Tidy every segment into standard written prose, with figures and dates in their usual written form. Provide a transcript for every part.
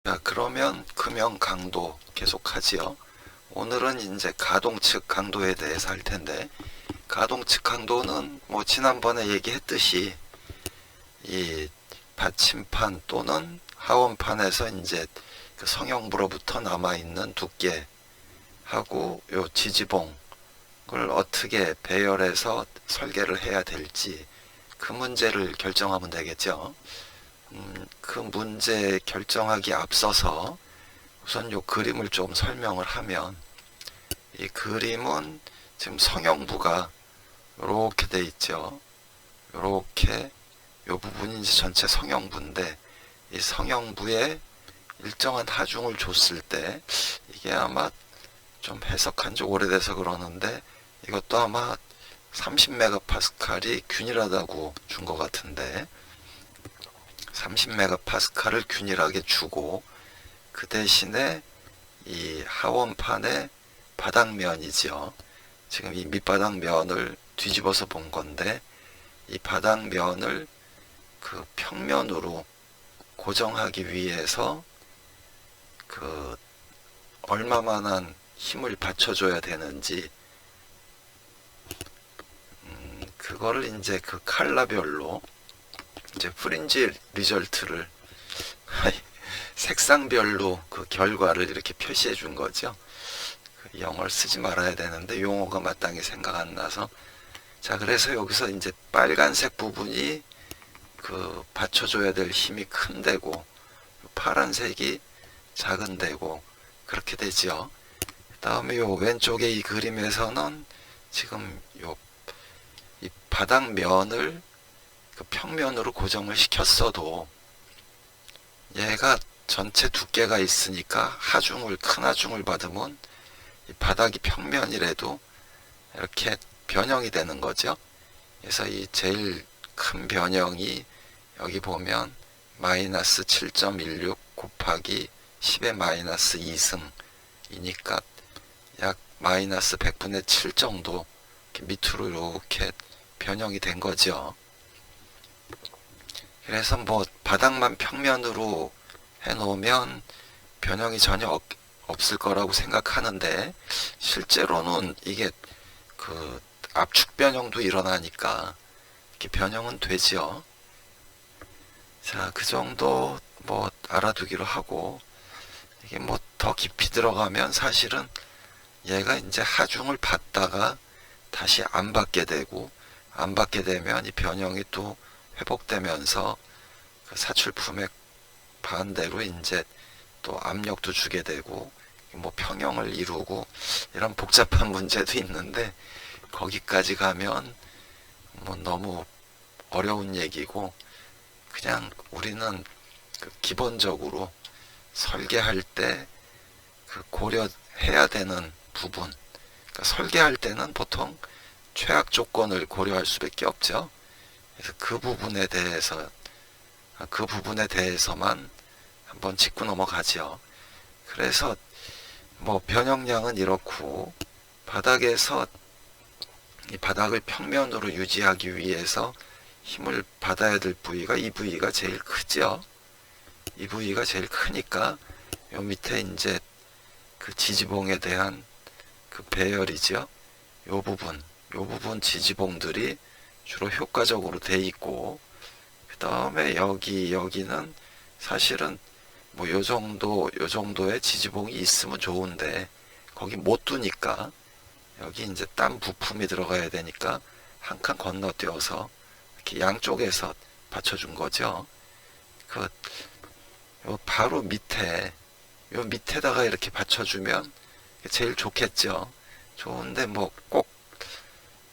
자, 그러면 금형 강도 계속하지요. 오늘은 이제 가동 측 강도에 대해서 할 텐데, 가동 측 강도는 뭐 지난번에 얘기했듯이 이 받침판 또는 하원판에서 이제 그 성형부로부터 남아있는 두께하고 요 지지봉을 어떻게 배열해서 설계를 해야 될지 그 문제를 결정하면 되겠죠. 그 문제 결정하기 앞서서 우선 요 그림을 좀 설명을 하면, 이 그림은 지금 성형부가 이렇게 돼 있죠. 이렇게 요 부분이 이제 전체 성형부인데, 이 성형부에 일정한 하중을 줬을 때, 이게 아마 좀 해석한 지 오래돼서 그러는데 이것도 아마 30메가파스칼이 균일하다고 준 것 같은데, 30메가파스칼을 균일하게 주고, 그 대신에 이 하원판의 바닥면이죠. 지금 이 밑바닥면을 뒤집어서 본 건데, 이 바닥면을 그 평면으로 고정하기 위해서 그 얼마만한 힘을 받쳐줘야 되는지, 그거를 이제 그 칼라별로 이제 프린지 리절트를 색상별로 그 결과를 이렇게 표시해 준 거죠. 영어를 쓰지 말아야 되는데 용어가 마땅히 생각 안 나서. 자, 그래서 여기서 이제 빨간색 부분이 그 받쳐줘야 될 힘이 큰 데고, 파란색이 작은 데고, 그렇게 되죠. 그 다음에 요 왼쪽에 이 그림에서는 지금 요 이 바닥면을 그 평면으로 고정을 시켰어도 얘가 전체 두께가 있으니까 큰 하중을 받으면 이 바닥이 평면이라도 이렇게 변형이 되는 거죠. 그래서 이 제일 큰 변형이 여기 보면 마이너스 7.16 곱하기 10의 마이너스 2승이니까 약 마이너스 100분의 7 정도 밑으로 이렇게 변형이 된 거죠. 그래서 뭐 바닥만 평면으로 해놓으면 변형이 전혀 없을 거라고 생각하는데, 실제로는 이게 그 압축 변형도 일어나니까 이렇게 변형은 되지요. 자, 그 정도 뭐 알아두기로 하고, 이게 뭐 더 깊이 들어가면 사실은 얘가 이제 하중을 받다가 다시 안 받게 되고, 안 받게 되면 이 변형이 또 회복되면서 그 사출품의 반대로 이제 또 압력도 주게 되고, 뭐 평형을 이루고 이런 복잡한 문제도 있는데, 거기까지 가면 뭐 너무 어려운 얘기고, 그냥 우리는 그 기본적으로 설계할 때 그 고려해야 되는 부분, 그러니까 설계할 때는 보통 최악 조건을 고려할 수밖에 없죠. 그래서 그 부분에 대해서만 한번 짚고 넘어가죠. 그래서 뭐 변형량은 이렇고, 바닥에서 이 바닥을 평면으로 유지하기 위해서 힘을 받아야 될 부위가 이 부위가 제일 크죠. 이 부위가 제일 크니까 요 밑에 이제 그 지지봉에 대한 그 배열이죠. 요 부분 지지봉들이 주로 효과적으로 돼 있고, 그 다음에 여기는 사실은 뭐 요 정도의 지지봉이 있으면 좋은데, 거기 못 두니까 여기 이제 딴 부품이 들어가야 되니까 한 칸 건너뛰어서 이렇게 양쪽에서 받쳐준 거죠. 그 요 바로 요 밑에다가 이렇게 받쳐주면 제일 좋겠죠. 좋은데 뭐 꼭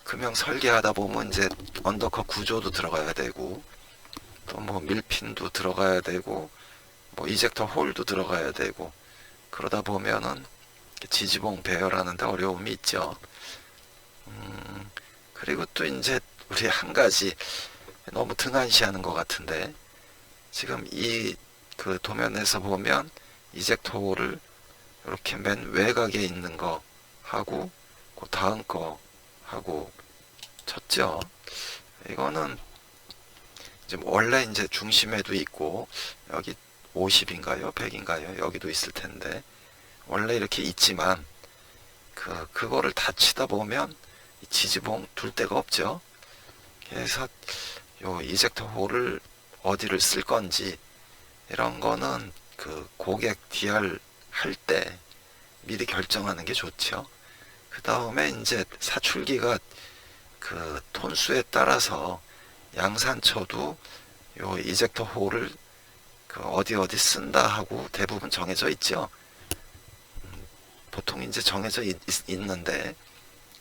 금형 설계하다 보면 이제 언더컷 구조도 들어가야 되고, 또 뭐 밀핀도 들어가야 되고, 뭐 이젝터 홀도 들어가야 되고, 그러다 보면은 지지봉 배열하는데 어려움이 있죠. 그리고 또 이제 우리 한 가지 너무 등한시하는 것 같은데, 지금 이 그 도면에서 보면 이젝터 홀을 이렇게 맨 외곽에 있는 거 하고 그 다음 거 하고 쳤죠. 이거는 지금 원래 이제 중심에도 있고, 여기 50인가요? 100인가요? 여기도 있을 텐데 원래 이렇게 있지만 그거를 다 치다 보면 지지봉 둘 데가 없죠. 그래서 요 이젝터 홀을 어디를 쓸 건지 이런 거는 그 고객 DR 할 때 미리 결정하는 게 좋죠. 그 다음에 이제 사출기가 그 톤수에 따라서 양산처도 요 이젝터 홀을 그 어디 쓴다 하고 대부분 정해져 있죠. 보통 이제 정해져 있는데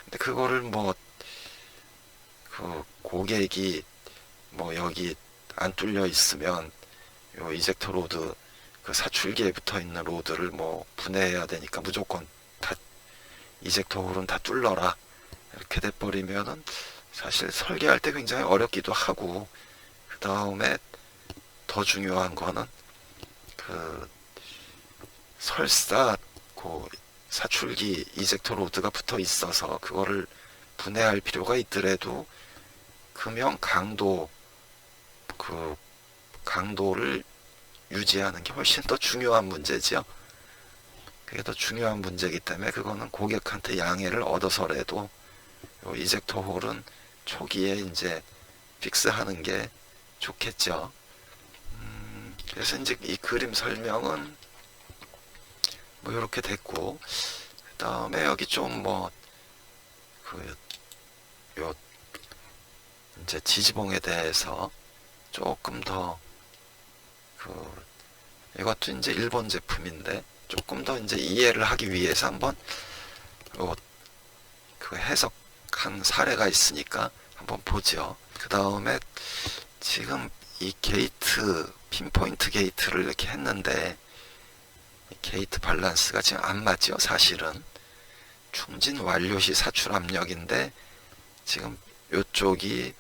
근데 그거를 뭐 그 고객이 뭐 여기 안 뚫려 있으면 요 이젝터 로드 그 사출기에 붙어 있는 로드를 뭐 분해해야 되니까 무조건 다 이젝터 홀은 다 뚫러라 이렇게 돼버리면은 사실 설계할 때 굉장히 어렵기도 하고 그 다음에 더 중요한 거는 그 설사 그 사출기 이젝터 로드가 붙어 있어서 그거를 분해할 필요가 있더라도 금형 강도를 유지하는 게 훨씬 더 중요한 문제지요. 그게 더 중요한 문제이기 때문에 그거는 고객한테 양해를 얻어서라도 요 이젝터 홀은 초기에 이제 픽스하는 게 좋겠죠. 그래서 이제 이 그림 설명은 뭐 이렇게 됐고 그 다음에 여기 좀 뭐 요 이제 지지봉에 대해서 조금 더 이것도 이제 일본 제품인데 조금 더 이제 이해를 하기 위해서 한번 그 해석한 사례가 있으니까 한번 보죠. 그 다음에 지금 이 게이트 핀포인트 게이트를 이렇게 했는데 게이트 밸런스가 지금 안 맞죠. 사실은 충진 완료 시 사출 압력인데 지금 이쪽이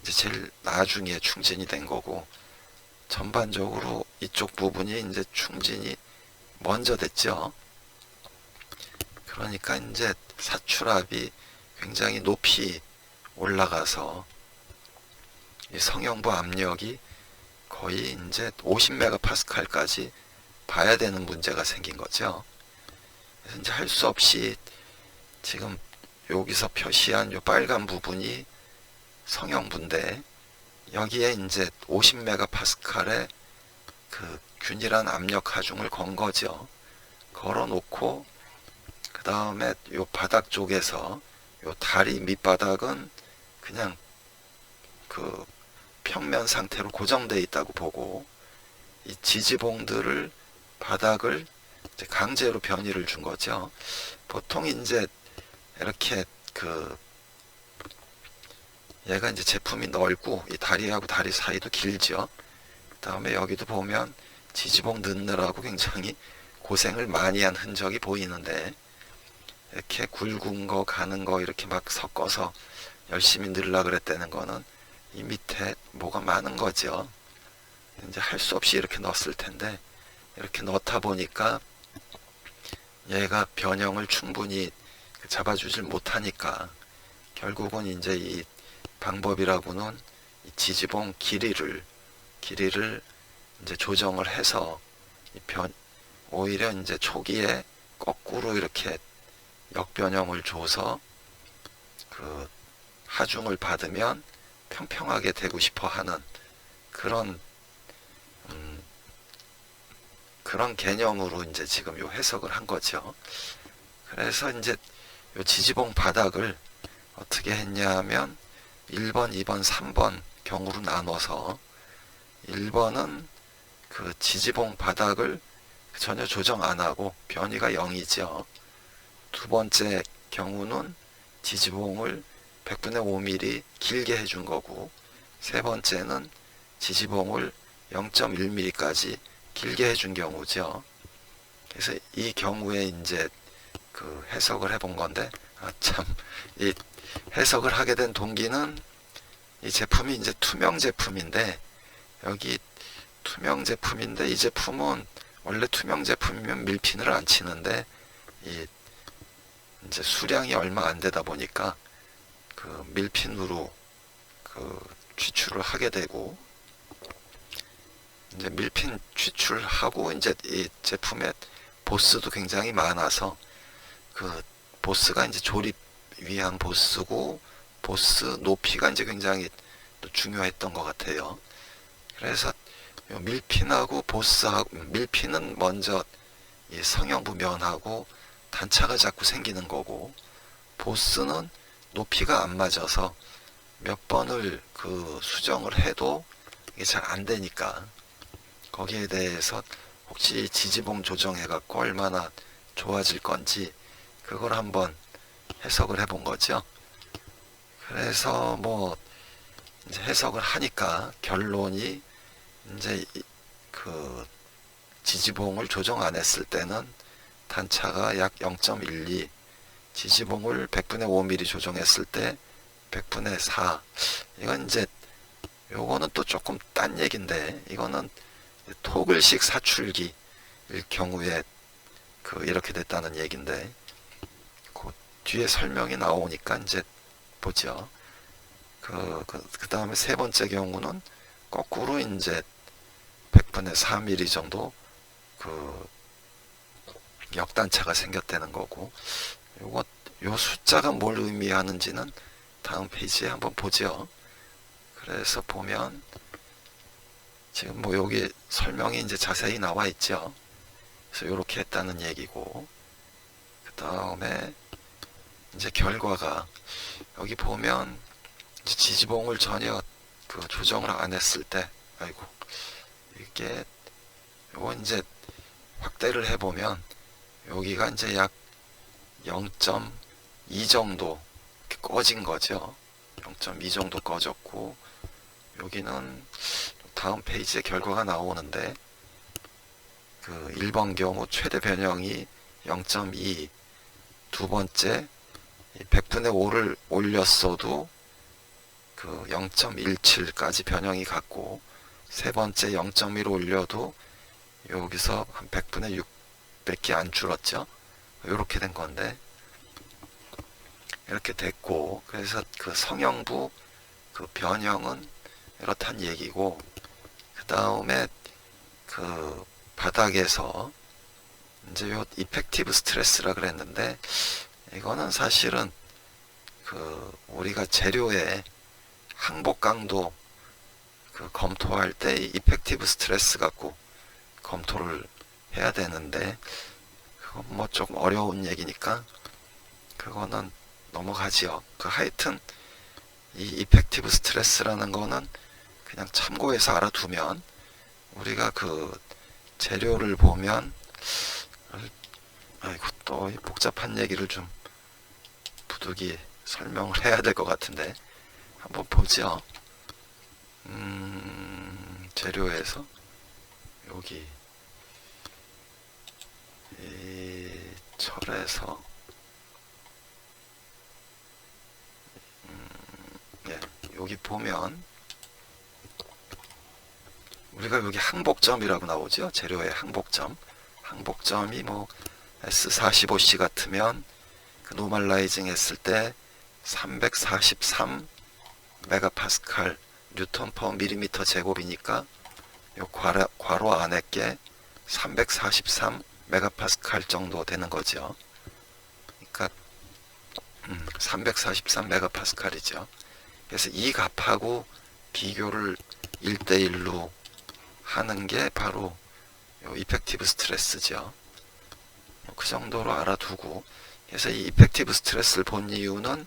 이제 제일 나중에 충진이 된 거고 전반적으로 이쪽 부분이 이제 충진이 먼저 됐죠. 그러니까 이제 사출압이 굉장히 높이 올라가서 이 성형부 압력이 거의 이제 50메가파스칼까지 봐야 되는 문제가 생긴 거죠. 그래서 이제 할 수 없이 지금 여기서 표시한 요 빨간 부분이 성형부인데 여기에 이제 50메가파스칼의 그 균일한 압력 하중을 건 거죠. 걸어 놓고 그 다음에 요 바닥 쪽에서 요 다리 밑바닥은 그냥 그 평면 상태로 고정되어 있다고 보고 이 지지봉들을 바닥을 이제 강제로 변이를 준 거죠. 보통 이제 이렇게 얘가 이제 제품이 넓고 이 다리하고 다리 사이도 길죠. 그 다음에 여기도 보면 지지봉 넣느라고 굉장히 고생을 많이 한 흔적이 보이는데 이렇게 굵은 거 가는 거 이렇게 막 섞어서 열심히 넣으려 그랬다는 거는 이 밑에 뭐가 많은 거죠. 이제 할 수 없이 이렇게 넣었을 텐데 이렇게 넣다 보니까 얘가 변형을 충분히 잡아주질 못하니까 결국은 이제 이 방법이라고는 이 지지봉 길이를 이제 조정을 해서 오히려 이제 초기에 거꾸로 이렇게 역변형을 줘서 그 하중을 받으면 평평하게 되고 싶어 하는 그런 개념으로 이제 지금 요 해석을 한 거죠. 그래서 이제 요 지지봉 바닥을 어떻게 했냐면 1번, 2번, 3번 경우로 나눠서 1번은 그 지지봉 바닥을 전혀 조정 안 하고 변이가 0이죠. 두 번째 경우는 지지봉을 100분의 5mm 길게 해준 거고 세 번째는 지지봉을 0.1mm까지 길게 해준 경우죠. 그래서 이 경우에 이제 그 해석을 해본 건데 이 해석을 하게 된 동기는 이 제품이 이제 투명 제품인데 여기 투명 제품인데 이 제품은 원래 투명 제품이면 밀핀을 안 치는데 이제 수량이 얼마 안 되다 보니까 그 밀핀으로 그 취출을 하게 되고 이제 밀핀 추출하고 이제 이 제품의 보스도 굉장히 많아서 그 보스가 이제 조립 위한 보스고 보스 높이가 이제 굉장히 또 중요했던 것 같아요. 그래서 요 밀핀하고 보스하고 밀핀은 먼저 이 성형부 면하고 단차가 자꾸 생기는 거고 보스는 높이가 안 맞아서 몇 번을 그 수정을 해도 이게 잘 안 되니까 거기에 대해서 혹시 지지봉 조정해 갖고 얼마나 좋아질 건지 그걸 한번 해석을 해본 거죠. 그래서 뭐 이제 해석을 하니까 결론이 이제 그 지지봉을 조정 안 했을 때는 단차가 약 0.12, 지지봉을 100분의 5mm 조정했을 때 100분의 4. 이건 이제 요거는 또 조금 딴 얘기인데 이거는 토글식 사출기일 경우에 그 이렇게 됐다는 얘기인데 그 뒤에 설명이 나오니까 이제 보죠. 그 다음에 세 번째 경우는 거꾸로 이제 100분의 4mm 정도 그 역단차가 생겼다는 거고 요 숫자가 뭘 의미하는지는 다음 페이지에 한번 보죠. 그래서 보면 지금 뭐 여기 설명이 이제 자세히 나와 있죠. 그래서 이렇게 했다는 얘기고 그 다음에 이제 결과가 여기 보면 이제 지지봉을 전혀 그 조정을 안 했을 때 아이고 이게 요거 이제 확대를 해보면 여기가 이제 약 0.2 정도 꺼진 거죠. 0.2 정도 꺼졌고 여기는 다음 페이지에 결과가 나오는데 그 1번 경우 최대 변형이 0.2, 두 번째 100분의 5를 올렸어도 그 0.17까지 변형이 갔고 세 번째 0.1 올려도 여기서 한 100분의 6밖에 안 줄었죠. 이렇게 된 건데 이렇게 됐고 그래서 그 성형부 그 변형은 이렇단 얘기고 그 다음에 그 바닥에서 이제 요 이펙티브 스트레스라 그랬는데 이거는 사실은 그 우리가 재료의 항복 강도 그 검토할 때 이펙티브 스트레스 갖고 검토를 해야 되는데 그건 뭐 조금 어려운 얘기니까 그거는 넘어가지요. 그 하여튼 이 이펙티브 스트레스라는 거는 그냥 참고해서 알아두면 우리가 그 재료를 보면 아이고 또 복잡한 얘기를 좀 부득이 설명을 해야 될 것 같은데 한번 보죠. 재료에서 여기 이 철에서 예, 여기 보면 우리가 여기 항복점이라고 나오죠. 재료의 항복점. 항복점이 뭐 S45C 같으면 그 노멀라이징 했을 때 343 메가파스칼 뉴턴 퍼 밀리미터 제곱이니까 요 괄호 안에 게 343 메가파스칼 정도 되는 거죠. 그러니까 343 메가파스칼이죠. 그래서 이 값하고 비교를 1대1로 하는 게 바로 요 이펙티브 스트레스죠. 그 정도로 알아두고 그래서 이 이펙티브 스트레스를 본 이유는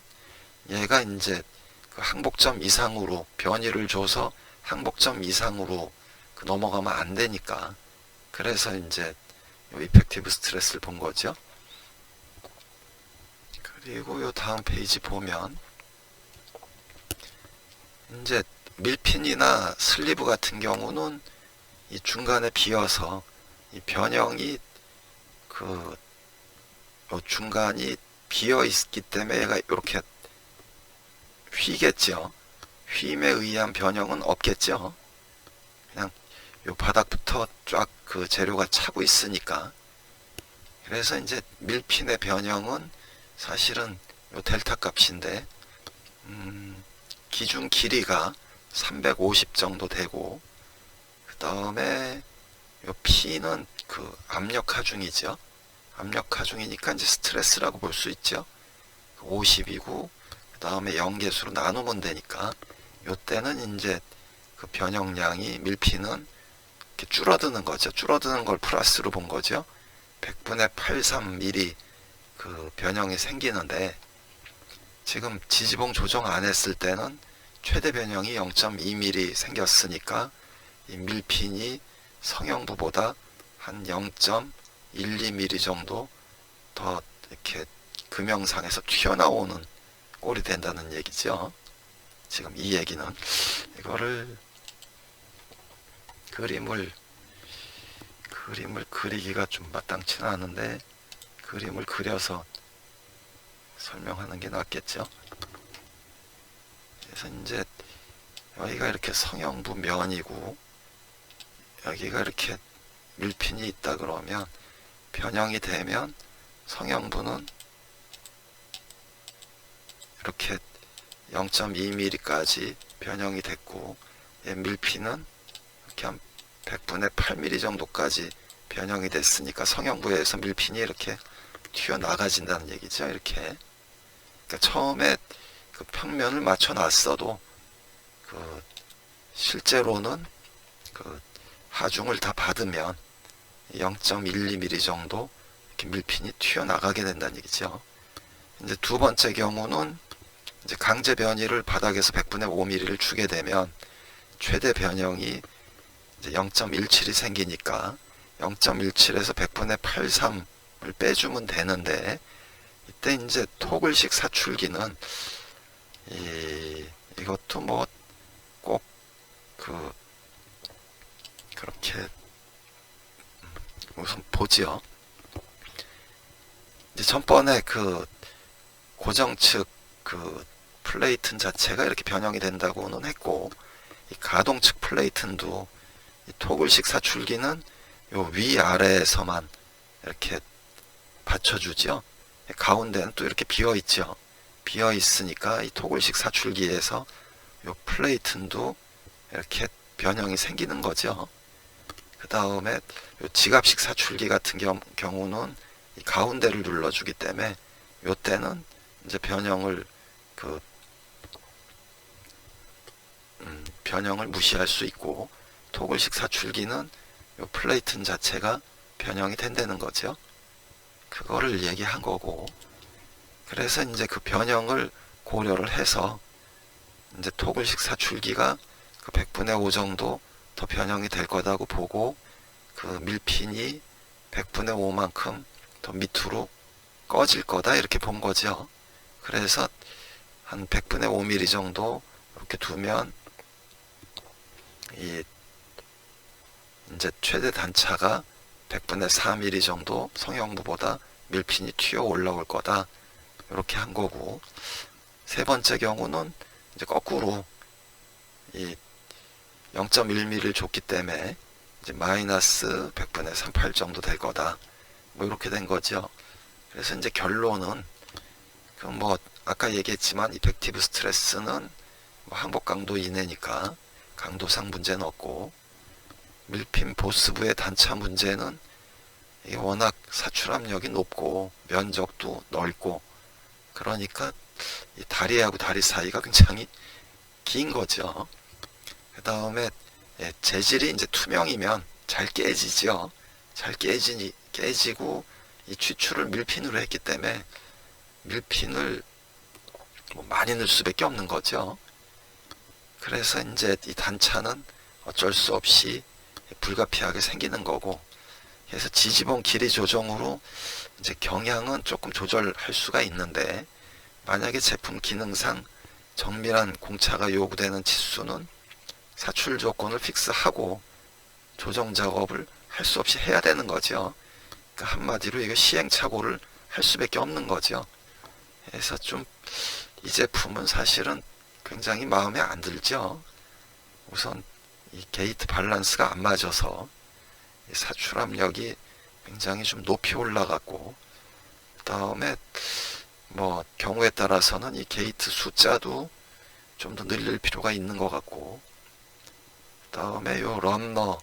얘가 이제 그 항복점 이상으로 변이를 줘서 항복점 이상으로 그 넘어가면 안 되니까 그래서 이제 요 이펙티브 스트레스를 본 거죠. 그리고 요 다음 페이지 보면 이제 밀핀이나 슬리브 같은 경우는 이 중간에 비어서 이 변형이 그 중간이 비어 있기 때문에 얘가 이렇게 휘겠죠. 휘임에 의한 변형은 없겠죠. 그냥 요 바닥부터 쫙 그 재료가 차고 있으니까. 그래서 이제 밀핀의 변형은 사실은 요 델타 값인데 기준 길이가 350 정도 되고 그 다음에 요 P는 그 압력 하중이죠. 압력 하중이니까 이제 스트레스라고 볼 수 있죠. 50이고 그 다음에 연계수로 나누면 되니까 요 때는 이제 그 변형량이 밀피는 이렇게 줄어드는 거죠. 줄어드는 걸 플러스로 본 거죠. 100분의 83mm 그 변형이 생기는데 지금 지지봉 조정 안 했을 때는 최대 변형이 0.2mm 생겼으니까 이 밀핀이 성형부보다 한 0.12mm 정도 더 이렇게 금형상에서 튀어나오는 꼴이 된다는 얘기죠. 지금 이 얘기는 이거를 그림을 그리기가 좀 마땅치는 않은데 그림을 그려서 설명하는 게 낫겠죠. 그래서 이제 여기가 이렇게 성형부 면이고 여기가 이렇게 밀핀이 있다 그러면 변형이 되면 성형부는 이렇게 0.2mm까지 변형이 됐고 밀핀은 이렇게 한 100분의 8mm 정도까지 변형이 됐으니까 성형부에서 밀핀이 이렇게 튀어나가진다는 얘기죠. 이렇게 그러니까 처음에 그 평면을 맞춰 놨어도 그 실제로는 그 하중을 다 받으면 0.12mm 정도 이렇게 밀핀이 튀어나가게 된다는 얘기죠. 이제 두 번째 경우는 이제 강제 변이를 바닥에서 100분의 5mm를 주게 되면 최대 변형이 이제 0.17이 생기니까 0.17에서 100분의 83을 빼주면 되는데 이때 이제 토글식 사출기는 이것도 뭐 꼭 그렇게 우선 보지요. 이제 전번에 그 고정 측 그 플레이튼 자체가 이렇게 변형이 된다고는 했고 이 가동 측 플레이튼도 이 토글식 사출기는 요 위아래에서만 이렇게 받쳐주죠. 가운데는 또 이렇게 비어 있죠. 비어 있으니까 이 토글식 사출기에서 요 플레이튼도 이렇게 변형이 생기는 거죠. 그 다음에 요 지갑식 사출기 같은 경우는 이 가운데를 눌러주기 때문에 요 때는 이제 변형을 변형을 무시할 수 있고 토글식 사출기는 요 플레이튼 자체가 변형이 된다는 거죠. 그거를 얘기한 거고 그래서 이제 그 변형을 고려를 해서 이제 토글식 사출기가 그 100분의 5 정도 더 변형이 될 거다고 보고 그 밀핀이 100분의 5만큼 더 밑으로 꺼질 거다 이렇게 본 거죠. 그래서 한 100분의 5mm 정도 이렇게 두면 이제 최대 단차가 100분의 4mm 정도 성형부보다 밀핀이 튀어 올라올 거다 이렇게 한 거고 세 번째 경우는 이제 거꾸로 이 0.1mm를 줬기 때문에 이제 마이너스 100분의 38 정도 될 거다 뭐 이렇게 된 거죠. 그래서 이제 결론은 그 뭐 아까 얘기했지만 이펙티브 스트레스는 뭐 항복 강도 이내니까 강도상 문제는 없고 밀핀 보스부의 단차 문제는 이게 워낙 사출 압력이 높고 면적도 넓고 그러니까 이 다리하고 다리 사이가 굉장히 긴 거죠. 그 다음에 재질이 이제 투명이면 잘 깨지죠. 잘 깨지고 이 취출을 밀핀으로 했기 때문에 밀핀을 뭐 많이 넣을 수밖에 없는 거죠. 그래서 이제 이 단차는 어쩔 수 없이 불가피하게 생기는 거고 그래서 지지봉 길이 조정으로 이제 경향은 조금 조절할 수가 있는데 만약에 제품 기능상 정밀한 공차가 요구되는 치수는 사출 조건을 픽스하고 조정 작업을 할 수 없이 해야 되는 거죠. 그러니까 한마디로 이거 시행착오를 할 수밖에 없는 거죠. 그래서 좀 이 제품은 사실은 굉장히 마음에 안 들죠. 우선 이 게이트 밸런스가 안 맞아서 사출 압력이 굉장히 좀 높이 올라갔고 그 다음에 뭐 경우에 따라서는 이 게이트 숫자도 좀 더 늘릴 필요가 있는 것 같고 그 다음에 요 럼너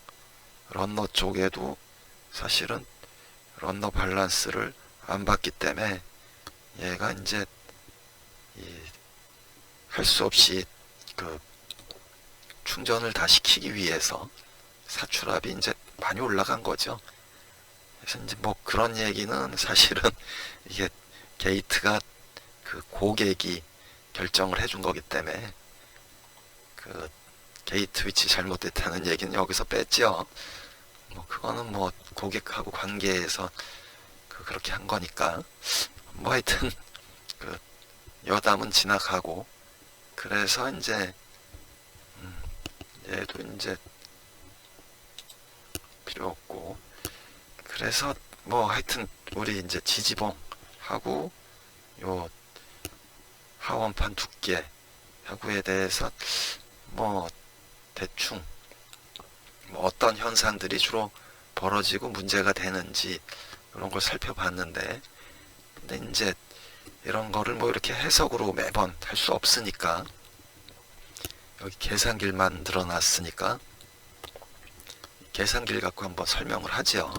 런너 쪽에도 사실은 런너 밸런스를 안 봤기 때문에 얘가 이제 할 수 없이 그 충전을 다 시키기 위해서 사출압이 이제 많이 올라간 거죠. 그래서 이제 뭐 그런 얘기는 사실은 이게 게이트가 그 고객이 결정을 해준 거기 때문에 그 게이트 위치 잘못됐다는 얘기는 여기서 뺐죠. 뭐 그거는 뭐 고객하고 관계에서 그렇게 한 거니까 뭐 하여튼 그 여담은 지나가고 그래서 이제 얘도 이제 필요 없고 그래서 뭐 하여튼 우리 이제 지지봉 하고 요 하원판 두께 하고에 대해서 뭐 대충 뭐 어떤 현상들이 주로 벌어지고 문제가 되는지 이런 걸 살펴봤는데 근데 이제 이런 거를 뭐 이렇게 해석으로 매번 할 수 없으니까 여기 계산기만 늘어났으니까 계산기를 갖고 한번 설명을 하죠.